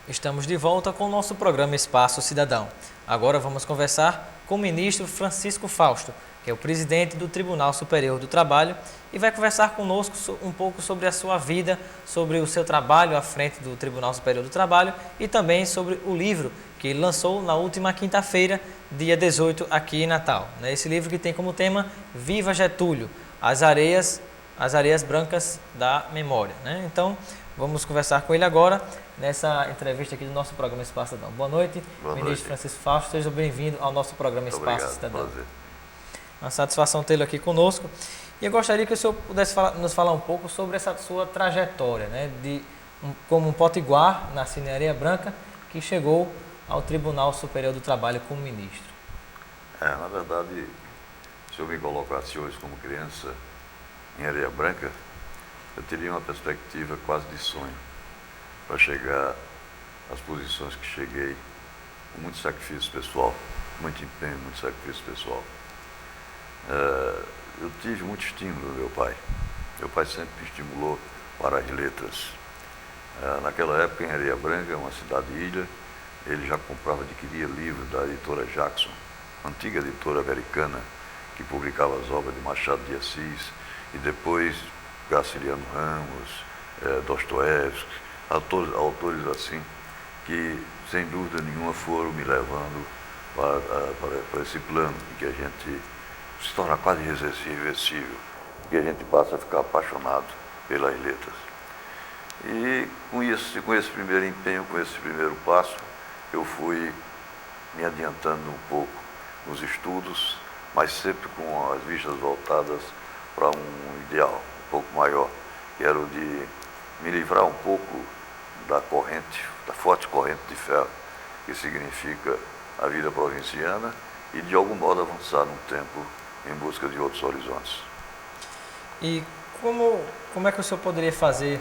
Estamos de volta com o nosso programa Espaço Cidadão. Agora vamos conversar com o ministro Francisco Fausto, que é o presidente do Tribunal Superior do Trabalho, e vai conversar conosco um pouco sobre a sua vida, sobre o seu trabalho à frente do Tribunal Superior do Trabalho e também sobre o livro que ele lançou na última quinta-feira, dia 18, aqui em Natal. Esse livro que tem como tema Viva Getúlio, as areias brancas da memória. Então, vamos conversar com ele agora, nessa entrevista aqui do nosso programa Espaço Cidadão. Boa noite, ministro Francisco Fausto, seja bem-vindo ao nosso programa Espaço Cidadão. Prazer. Uma satisfação tê-lo aqui conosco. E eu gostaria que o senhor pudesse nos falar um pouco sobre essa sua trajetória, como um potiguar na Areia Branca, que chegou ao Tribunal Superior do Trabalho como ministro. Na verdade, se eu me colocasse hoje como criança em Areia Branca, eu teria uma perspectiva quase de sonho para chegar às posições que cheguei, com muito sacrifício pessoal, muito empenho, muito sacrifício pessoal. Eu tive muito estímulo do meu pai. Meu pai sempre me estimulou para as letras. Naquela época, em Areia Branca, uma cidade-ilha, ele já comprava, adquiria livros da editora Jackson, antiga editora americana, que publicava as obras de Machado de Assis, e depois Graciliano Ramos, Dostoiévski, autores assim, que sem dúvida nenhuma foram me levando para esse plano em que a gente se torna quase irreversível, que a gente passa a ficar apaixonado pelas letras. E com esse primeiro empenho, com esse primeiro passo, eu fui me adiantando um pouco nos estudos, mas sempre com as vistas voltadas para um ideal um pouco maior, que era o de me livrar um pouco da forte corrente de ferro, que significa a vida provinciana, e de algum modo avançar no tempo em busca de outros horizontes. E como é que o senhor poderia fazer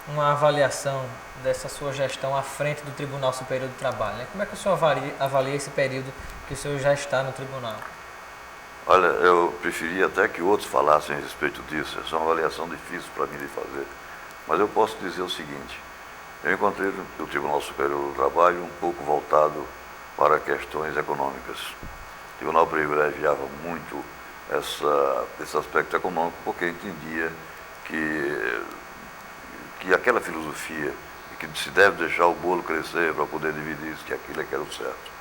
uma avaliação dessa sua gestão à frente do Tribunal Superior do Trabalho? Como é que o senhor avalia esse período que o senhor já está no tribunal? Olha, eu preferia até que outros falassem a respeito disso. Essa é uma avaliação difícil para mim de fazer. Mas eu posso dizer o seguinte: eu encontrei o Tribunal Superior do Trabalho um pouco voltado para questões econômicas. O tribunal privilegiava muito esse aspecto econômico, porque entendia que aquela filosofia de que se deve deixar o bolo crescer para poder dividir isso, que aquilo é que era o certo.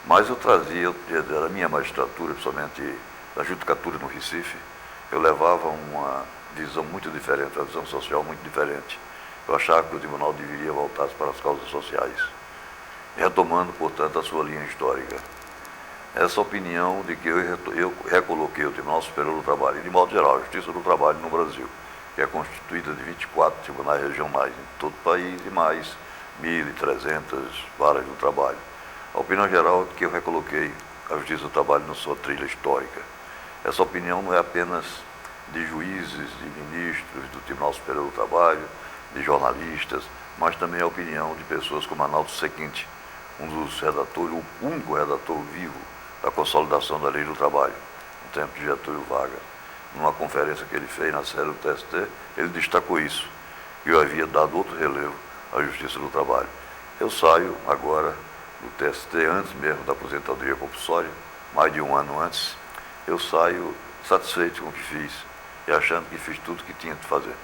Mas eu trazia, da minha magistratura, principalmente da judicatura no Recife, eu levava uma visão muito diferente, uma visão social muito diferente. Eu achava que o tribunal deveria voltar para as causas sociais, retomando, portanto, a sua linha histórica. Essa opinião de que eu recoloquei o Tribunal Superior do Trabalho, e de modo geral, a Justiça do Trabalho no Brasil, que é constituída de 24 tribunais regionais em todo o país e mais 1.300 varas do trabalho. A opinião geral é que eu recoloquei a Justiça do Trabalho na sua trilha histórica. Essa opinião não é apenas de juízes, de ministros do Tribunal Superior do Trabalho, de jornalistas, mas também a opinião de pessoas como Arnaldo Sequinte, um dos redatores, o único redator vivo da consolidação da Lei do Trabalho, no tempo de Getúlio Vargas. Numa conferência que ele fez na sede do TST, ele destacou isso, que eu havia dado outro relevo à Justiça do Trabalho. Eu saio agora do TST, antes mesmo da aposentadoria compulsória, mais de um ano antes, eu saio satisfeito com o que fiz e achando que fiz tudo o que tinha de fazer.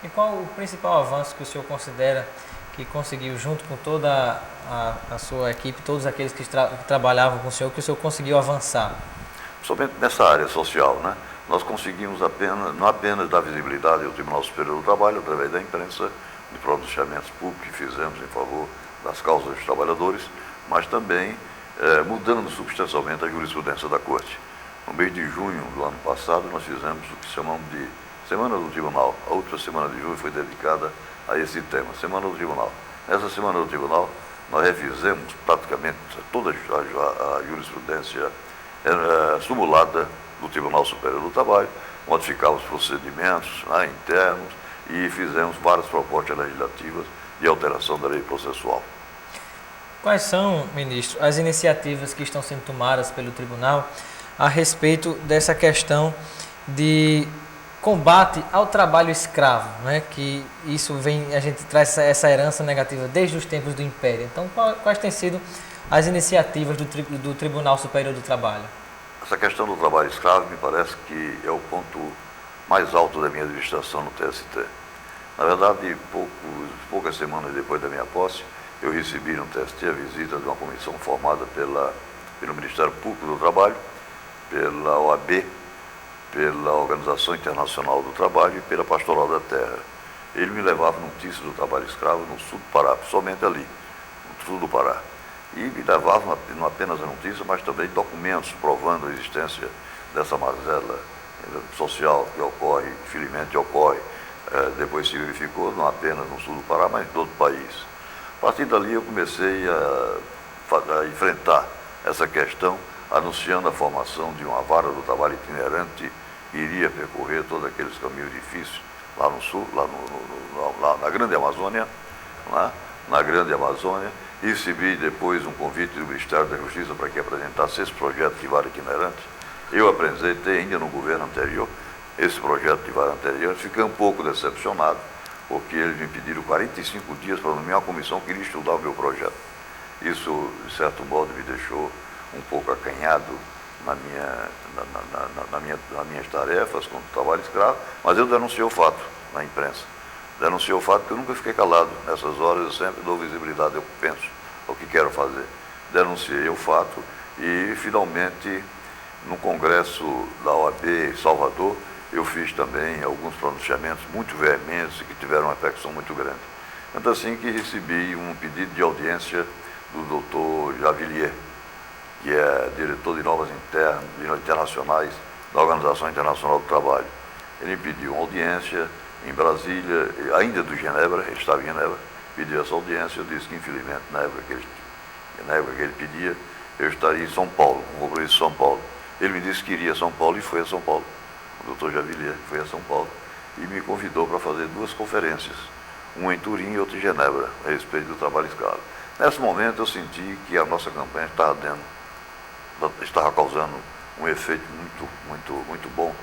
E qual o principal avanço que o senhor considera que conseguiu, junto com toda a sua equipe, todos aqueles que trabalhavam com o senhor conseguiu avançar? Somente nessa área social, nós conseguimos não apenas dar visibilidade ao Tribunal Superior do Trabalho, através da imprensa, de pronunciamentos públicos que fizemos em favor das causas dos trabalhadores, mas também mudando substancialmente a jurisprudência da Corte. No mês de junho do ano passado, nós fizemos o que chamamos de Semana do Tribunal. A outra semana de junho foi dedicada a esse tema, Semana do Tribunal. Nessa Semana do Tribunal, nós revizemos praticamente toda a jurisprudência simulada do Tribunal Superior do Trabalho, modificamos os procedimentos internos e fizemos várias propostas legislativas de alteração da lei processual. Quais são, ministro, as iniciativas que estão sendo tomadas pelo tribunal a respeito dessa questão de combate ao trabalho escravo, né? Que isso vem, a gente traz essa herança negativa desde os tempos do Império. Então, quais têm sido as iniciativas do Tribunal Superior do Trabalho? Essa questão do trabalho escravo me parece que é o ponto mais alto da minha administração no TST. Na verdade, poucas semanas depois da minha posse, eu recebi no TST a visita de uma comissão formada pelo Ministério Público do Trabalho, pela OAB, pela Organização Internacional do Trabalho e pela Pastoral da Terra. Ele me levava notícias do trabalho escravo no sul do Pará, somente ali, no sul do Pará. E me levavam não apenas a notícia, mas também documentos provando a existência dessa mazela social que ocorre, infelizmente ocorre, depois se verificou, não apenas no sul do Pará, mas em todo o país. A partir dali eu comecei a enfrentar essa questão, anunciando a formação de uma vara do trabalho itinerante que iria percorrer todos aqueles caminhos difíceis lá no sul, lá na Grande Amazônia, né? Na Grande Amazônia. Recebi depois um convite do Ministério da Justiça para que apresentasse esse projeto de vara itinerante. Eu apresentei ainda no governo anterior, esse projeto de vara anterior, fiquei um pouco decepcionado, porque eles me pediram 45 dias para nomear uma comissão que iria estudar o meu projeto. Isso, de certo modo, me deixou um pouco acanhado nas minhas tarefas com o trabalho escravo, mas eu denunciei o fato na imprensa. Denunciei o fato porque eu nunca fiquei calado. Nessas horas eu sempre dou visibilidade, eu penso o que quero fazer. Denunciei o fato e, finalmente, no Congresso da OAB em Salvador, eu fiz também alguns pronunciamentos muito veementes e que tiveram uma repercussão muito grande. Tanto assim que recebi um pedido de audiência do Dr. Javillier, que é diretor de normas internacionais da Organização Internacional do Trabalho. Ele me pediu uma audiência em Brasília, ainda do Genebra, ele estava em Genebra, pediu essa audiência. Eu disse que, infelizmente, na época que ele pedia, eu estaria em São Paulo, um compromisso em São Paulo. Ele me disse que iria a São Paulo e foi a São Paulo. O Dr. Javillier foi a São Paulo e me convidou para fazer 2 conferências, uma em Turim e outra em Genebra, a respeito do trabalho escravo. Nesse momento eu senti que a nossa campanha estava causando um efeito muito bom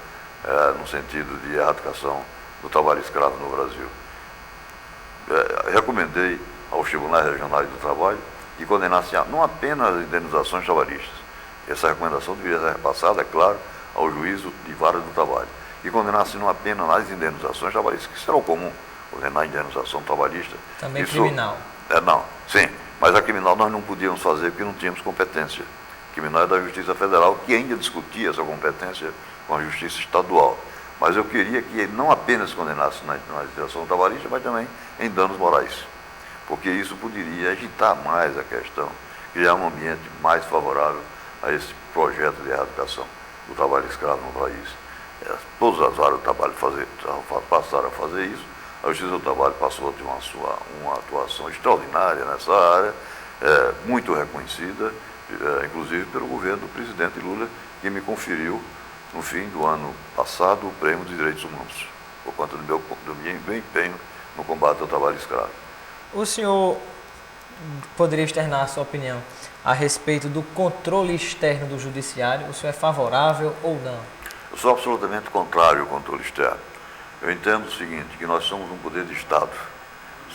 no sentido de erradicação do trabalho escravo no Brasil. Recomendei aos tribunais regionais do trabalho que condenassem não apenas as indenizações trabalhistas. Essa recomendação deveria ser repassada, é claro, ao juízo de vara do trabalho. E condenassem não apenas as indenizações trabalhistas, que será o comum, condenar a indenização trabalhista. Também isso, criminal. Não, sim, mas a criminal nós não podíamos fazer porque não tínhamos competência. A criminal é da Justiça Federal, que ainda discutia essa competência com a Justiça Estadual. Mas eu queria que não apenas condenasse na indenização trabalhista, mas também em danos morais. Porque isso poderia agitar mais a questão, criar um ambiente mais favorável a esse projeto de erradicação do trabalho escravo no país. Todas as áreas do trabalho passaram a fazer isso. A Justiça do Trabalho passou a ter uma atuação extraordinária nessa área, muito reconhecida, inclusive pelo governo do presidente Lula, que me conferiu, no fim do ano passado, o Prêmio de Direitos Humanos, por conta do meu empenho no combate ao trabalho escravo. O senhor poderia externar a sua opinião a respeito do controle externo do judiciário? O senhor é favorável ou não? Eu sou absolutamente contrário ao controle externo. Eu entendo o seguinte, que nós somos um poder de Estado.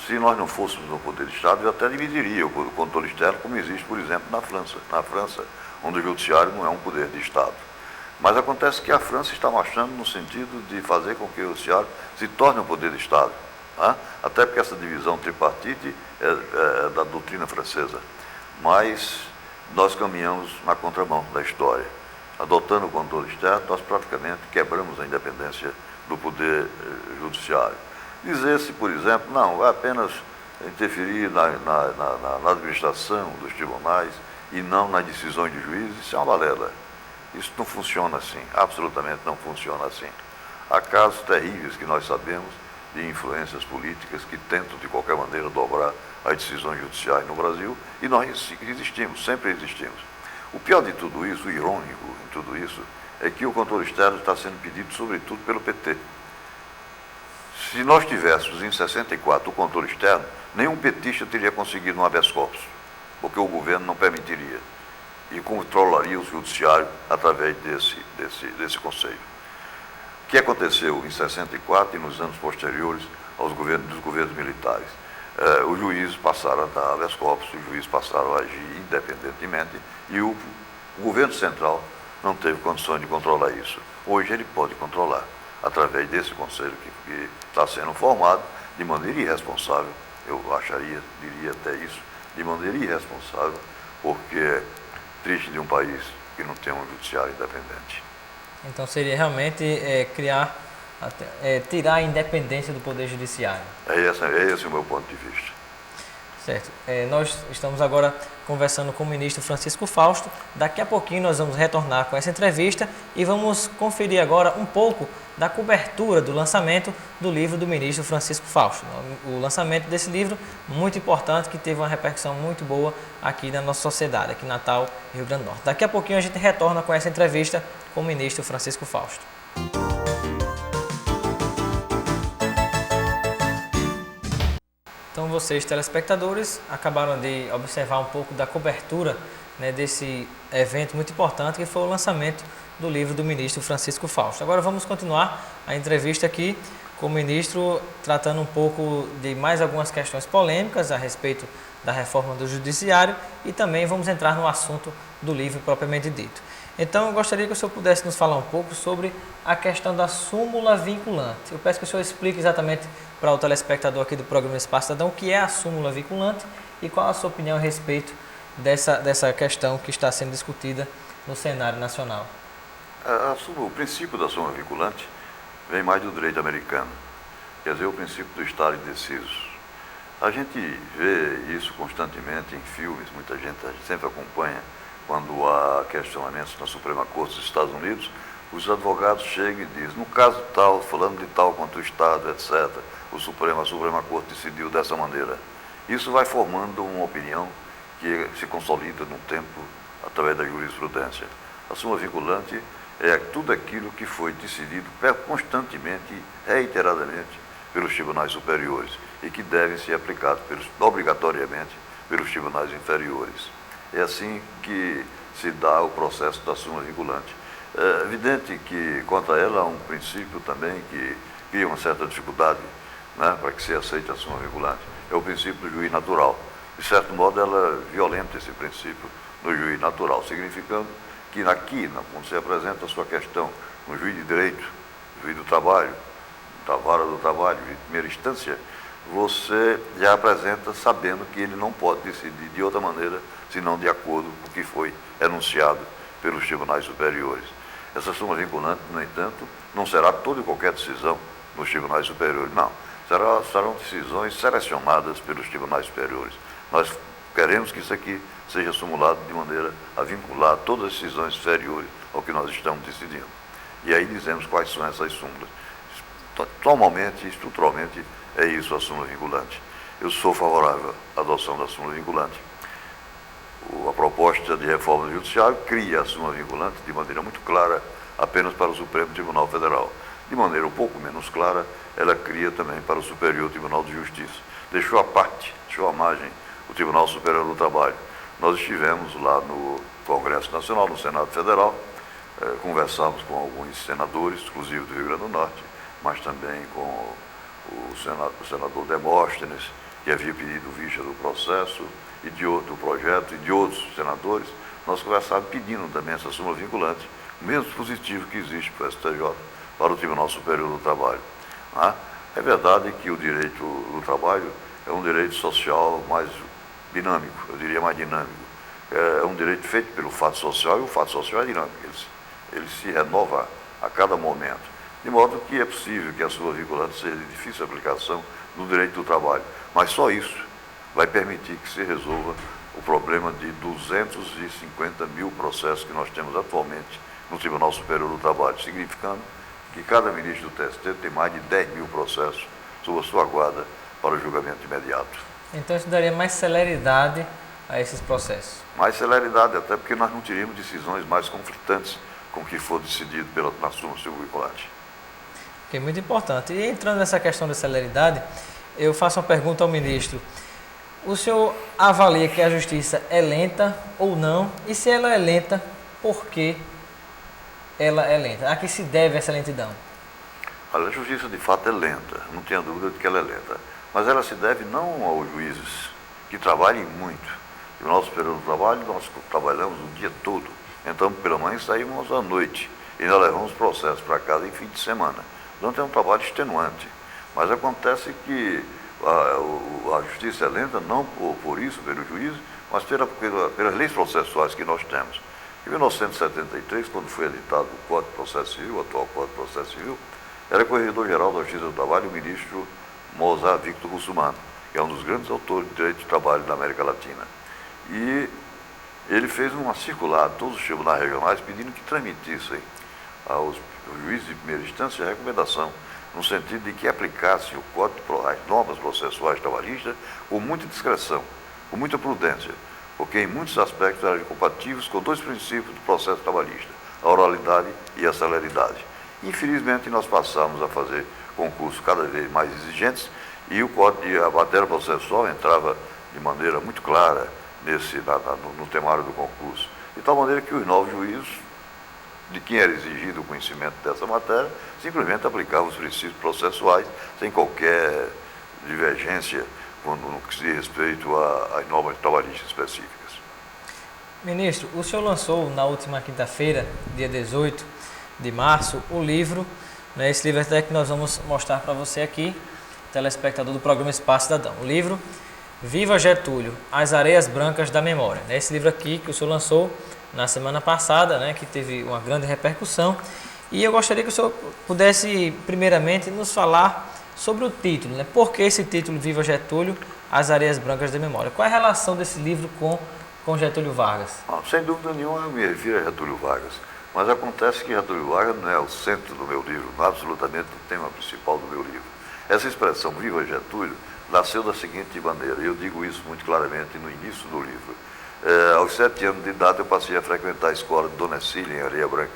Se nós não fôssemos um poder de Estado, eu até dividiria o controle externo, como existe, por exemplo, na França. Na França, onde o judiciário não é um poder de Estado. Mas acontece que a França está marchando no sentido de fazer com que o judiciário se torne um poder de Estado. Né? Até porque essa divisão tripartite é da doutrina francesa. Mas nós caminhamos na contramão da história. Adotando o controle externo, nós praticamente quebramos a independência do poder judiciário. Dizer-se, por exemplo, não, vai apenas interferir na administração dos tribunais e não nas decisões de juízes, isso é uma balela. Isso não funciona assim, absolutamente não funciona assim. Há casos terríveis que nós sabemos de influências políticas que tentam, de qualquer maneira, dobrar as decisões judiciais no Brasil, e nós resistimos, sempre resistimos. O pior de tudo isso, o irônico em tudo isso, é que o controle externo está sendo pedido, sobretudo, pelo PT. Se nós tivéssemos, em 64, o controle externo, nenhum petista teria conseguido um habeas corpus, porque o governo não permitiria, e controlaria o judiciário através desse conselho. que aconteceu em 64 e nos anos posteriores dos governos militares. Os juízes passaram a dar habeas corpus, os juízes passaram a agir independentemente e o governo central não teve condições de controlar isso. Hoje ele pode controlar, através desse conselho que está sendo formado de maneira irresponsável, eu diria até isso, de maneira irresponsável, porque é triste de um país que não tem um judiciário independente. Então seria realmente tirar a independência do Poder Judiciário. É esse o meu ponto de vista. Certo. Nós estamos agora conversando com o ministro Francisco Fausto. Daqui a pouquinho nós vamos retornar com essa entrevista e vamos conferir agora um pouco da cobertura do lançamento do livro do ministro Francisco Fausto. O lançamento desse livro, muito importante, que teve uma repercussão muito boa aqui na nossa sociedade, aqui em Natal, Rio Grande do Norte. Daqui a pouquinho a gente retorna com essa entrevista com o ministro Francisco Fausto. Então vocês, telespectadores, acabaram de observar um pouco da cobertura, né, desse evento muito importante que foi o lançamento do livro do ministro Francisco Fausto. Agora vamos continuar a entrevista aqui com o ministro, tratando um pouco de mais algumas questões polêmicas a respeito da reforma do judiciário e também vamos entrar no assunto do livro propriamente dito. Então eu gostaria que o senhor pudesse nos falar um pouco sobre a questão da súmula vinculante. Eu peço que o senhor explique exatamente para o telespectador aqui do programa Espaço Cidadão o que é a súmula vinculante e qual a sua opinião a respeito dessa questão que está sendo discutida no cenário nacional. O princípio da súmula vinculante vem mais do direito americano, quer dizer, o princípio do estado indeciso. A gente vê isso constantemente em filmes, a gente sempre acompanha quando há questionamentos na Suprema Corte dos Estados Unidos, os advogados chegam e dizem, no caso tal, falando de tal quanto o Estado, etc., a Suprema Corte decidiu dessa maneira. Isso vai formando uma opinião que se consolida no tempo através da jurisprudência. A súmula vinculante é tudo aquilo que foi decidido constantemente e reiteradamente pelos tribunais superiores e que devem ser aplicados obrigatoriamente pelos tribunais inferiores. É assim que se dá o processo da súmula vinculante. É evidente que contra ela há um princípio também que cria uma certa dificuldade, né, para que se aceite a súmula vinculante. É o princípio do juiz natural. De certo modo, ela violenta esse princípio do juiz natural, significando que aqui, quando você apresenta a sua questão no juiz de direito, juiz do trabalho, da vara do trabalho, de primeira instância, você já apresenta sabendo que ele não pode decidir de outra maneira, senão de acordo com o que foi enunciado pelos tribunais superiores. Essa súmula vinculante, no entanto, não será toda e qualquer decisão nos tribunais superiores, não. Serão decisões selecionadas pelos tribunais superiores. Nós queremos que isso aqui seja sumulado de maneira a vincular todas as decisões superiores ao que nós estamos decidindo. E aí dizemos quais são essas súmulas. Normalmente, estruturalmente, é isso a súmula vinculante. Eu sou favorável à adoção da súmula vinculante. A proposta de reforma do Judiciário cria a súmula vinculante de maneira muito clara apenas para o Supremo Tribunal Federal. De maneira um pouco menos clara, ela cria também para o Superior Tribunal de Justiça. Deixou à margem o Tribunal Superior do Trabalho. Nós estivemos lá no Congresso Nacional, no Senado Federal, conversamos com alguns senadores, inclusive do Rio Grande do Norte, mas também com o senador Demóstenes, que havia pedido vista do processo, do projeto, e de outros senadores. Nós conversávamos pedindo também essa súmula vinculante, o mesmo dispositivo que existe para o STJ, para o Tribunal Superior do Trabalho. É verdade que o direito do trabalho é um direito social mais dinâmico, eu diria mais dinâmico. É um direito feito pelo fato social e o fato social é dinâmico, ele se renova a cada momento. De modo que é possível que a súmula vinculante seja de difícil aplicação no direito do trabalho, mas só isso vai permitir que se resolva o problema de 250 mil processos que nós temos atualmente no Tribunal Superior do Trabalho, significando que cada ministro do TST tem mais de 10 mil processos sob a sua guarda para o julgamento imediato. Então isso daria mais celeridade a esses processos? Mais celeridade, até porque nós não teríamos decisões mais conflitantes com o que for decidido na súmula vinculante. Que é muito importante. E entrando nessa questão da celeridade, eu faço uma pergunta ao ministro. O senhor avalia que a justiça é lenta ou não? E se ela é lenta, por que ela é lenta? A que se deve essa lentidão? Olha, a justiça de fato é lenta, não tenha dúvida de que ela é lenta. Mas ela se deve não aos juízes, que trabalhem muito. E o nosso período de trabalho, nós trabalhamos o dia todo. Então, pela manhã, saímos à noite. E nós levamos processos para casa em fim de semana. Então, é um trabalho extenuante. Mas acontece que a justiça é lenta, não por isso, pelo juízo, mas pelas leis processuais que nós temos. Em 1973, quando foi editado o Código de Processo Civil, o atual Código de Processo Civil, era corregedor-geral da Justiça do Trabalho o ministro Mozart Victor Russumano, que é um dos grandes autores de direito de trabalho da América Latina. E ele fez uma circular a todos os tribunais regionais pedindo que transmitissem aos juízes de primeira instância a recomendação, no sentido de que aplicassem o Código, as normas processuais trabalhistas com muita discrição, com muita prudência, porque em muitos aspectos eram incompatíveis com dois princípios do processo trabalhista, a oralidade e a celeridade. Infelizmente, nós passamos a fazer concursos cada vez mais exigentes e a matéria processual entrava de maneira muito clara no temário do concurso. De tal maneira que os novos juízes, de quem era exigido o conhecimento dessa matéria, simplesmente aplicavam os princípios processuais sem qualquer divergência no que se diz respeito às normas trabalhistas específicas. Ministro, o senhor lançou na última quinta-feira, dia 18 de março, o livro, né, esse livro até que nós vamos mostrar para você aqui, telespectador do programa Espaço Cidadão. O livro Viva Getúlio, As Areias Brancas da Memória. Esse livro aqui que o senhor lançou na semana passada, né, que teve uma grande repercussão. E eu gostaria que o senhor pudesse, primeiramente, nos falar sobre o título, né? Por que esse título, Viva Getúlio, As Areias Brancas da Memória? Qual é a relação desse livro com Getúlio Vargas? Sem dúvida nenhuma eu me refiro a Getúlio Vargas. Mas acontece que Getúlio Vargas não é o centro do meu livro, não é absolutamente o tema principal do meu livro. Essa expressão, Viva Getúlio, nasceu da seguinte maneira, e eu digo isso muito claramente no início do livro. Aos 7 anos de idade eu passei a frequentar a escola de Dona Cília, em Areia Branca.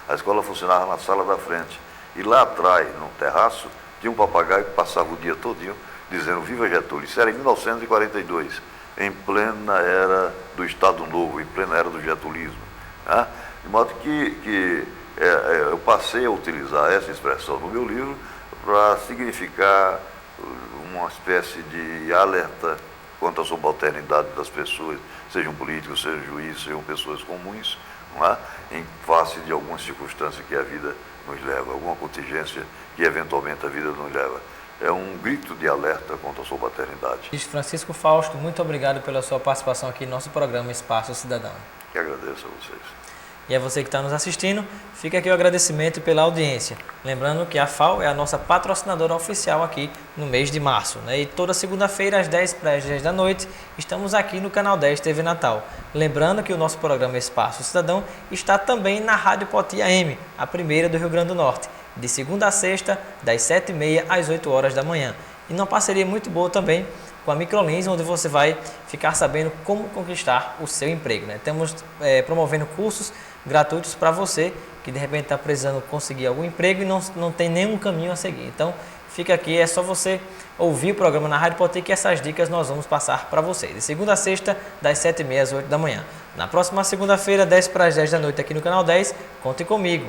A escola funcionava na sala da frente. E lá atrás, num terraço, tinha um papagaio que passava o dia todinho dizendo Viva Getúlio. Isso era em 1942, em plena era do Estado Novo, em plena era do getulismo. Né? De modo que eu passei a utilizar essa expressão no meu livro para significar uma espécie de alerta quanto à subalternidade das pessoas, sejam políticos, sejam juízes, sejam pessoas comuns, não é? Em face de alguma circunstância que a vida nos leva, alguma contingência que eventualmente a vida nos leva. É um grito de alerta contra a subalternidade. Francisco Fausto, muito obrigado pela sua participação aqui no nosso programa Espaço Cidadão. Que agradeço a vocês. E a você que está nos assistindo, fica aqui o agradecimento pela audiência. Lembrando que a FAO é a nossa patrocinadora oficial aqui no mês de março, né? E toda segunda-feira às 10 para as 10 da noite, estamos aqui no Canal 10 TV Natal. Lembrando que o nosso programa Espaço Cidadão está também na Rádio Poti AM, a primeira do Rio Grande do Norte, de segunda a sexta, das 7h30 às 8 horas da manhã. E numa parceria muito boa também com a Microlins, onde você vai ficar sabendo como conquistar o seu emprego, né? Estamos promovendo cursos gratuitos para você que de repente está precisando conseguir algum emprego e não tem nenhum caminho a seguir. Então, fica aqui, é só você ouvir o programa na Rádio Poti que essas dicas nós vamos passar para você. De segunda a sexta, das 7h30 às 8 da manhã. Na próxima segunda-feira, 10 para as 10 da noite aqui no Canal 10, conte comigo.